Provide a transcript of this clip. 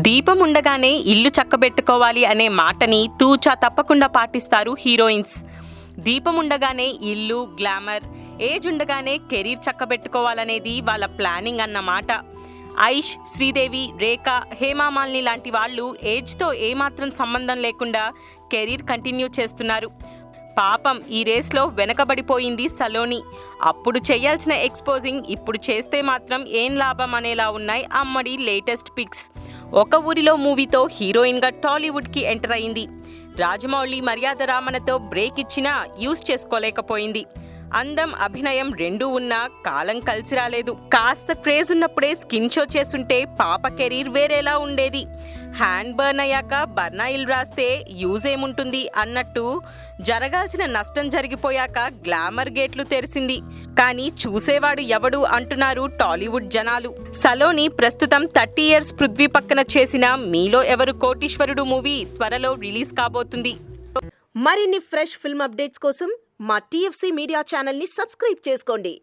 దీపం ఉండగానే ఇల్లు చక్కబెట్టుకోవాలి అనే మాటని తూచా తప్పకుండా పాటిస్తారు హీరోయిన్స్. దీపం ఉండగానే ఇల్లు, గ్లామర్, ఏజ్ ఉండగానే కెరీర్ చక్కబెట్టుకోవాలనేది వాళ్ళ ప్లానింగ్ అన్నమాట. ఐష్, శ్రీదేవి, రేఖ, హేమామాలిని లాంటి వాళ్ళు ఏజ్తో ఏమాత్రం సంబంధం లేకుండా కెరీర్ కంటిన్యూ చేస్తున్నారు. పాపం ఈ రేస్లో వెనకబడిపోయింది సలోని. అప్పుడు చేయాల్సిన ఎక్స్పోజింగ్ ఇప్పుడు చేస్తే మాత్రం ఏం లాభం అనేలా ఉన్నాయి అమ్మడి లేటెస్ట్ పిక్స్. ఒక ఊరిలో మూవీతో హీరోయిన్గా టాలీవుడ్కి ఎంటర్ అయింది. రాజమౌళి మర్యాద రామన్నతో బ్రేక్ ఇచ్చినా యూజ్ చేసుకోలేకపోయింది. అందం, అభినయం రెండూ ఉన్నా కాలం కలిసి రాలేదు. కాస్త క్రేజ్ ఉన్నప్పుడే స్కిన్ షో చేస్తుంటే పాప కెరీర్ వేరేలా ఉండేది. హ్యాండ్ బర్న్ అయ్యాక బర్నాయిల్ రాస్తే యూజ్ ఏముంటుంది అన్నట్టు జరగాల్సిన నష్టం జరిగిపోయాక గ్లామర్ గేట్లు తెరిసింది. కానీ చూసేవాడు ఎవడు అంటున్నారు టాలీవుడ్ జనాలు. సలోని ప్రస్తుతం 30 years పృథ్వీ పక్కన చేసిన మీలో ఎవరు కోటీశ్వరుడు మూవీ త్వరలో రిలీజ్ కాబోతుంది. మరిన్ని ఫ్రెష్ ఫిల్మ్ అప్డేట్స్ కోసం మా TFC మీడియా ఛానల్ని సబ్స్క్రైబ్ చేసుకోండి.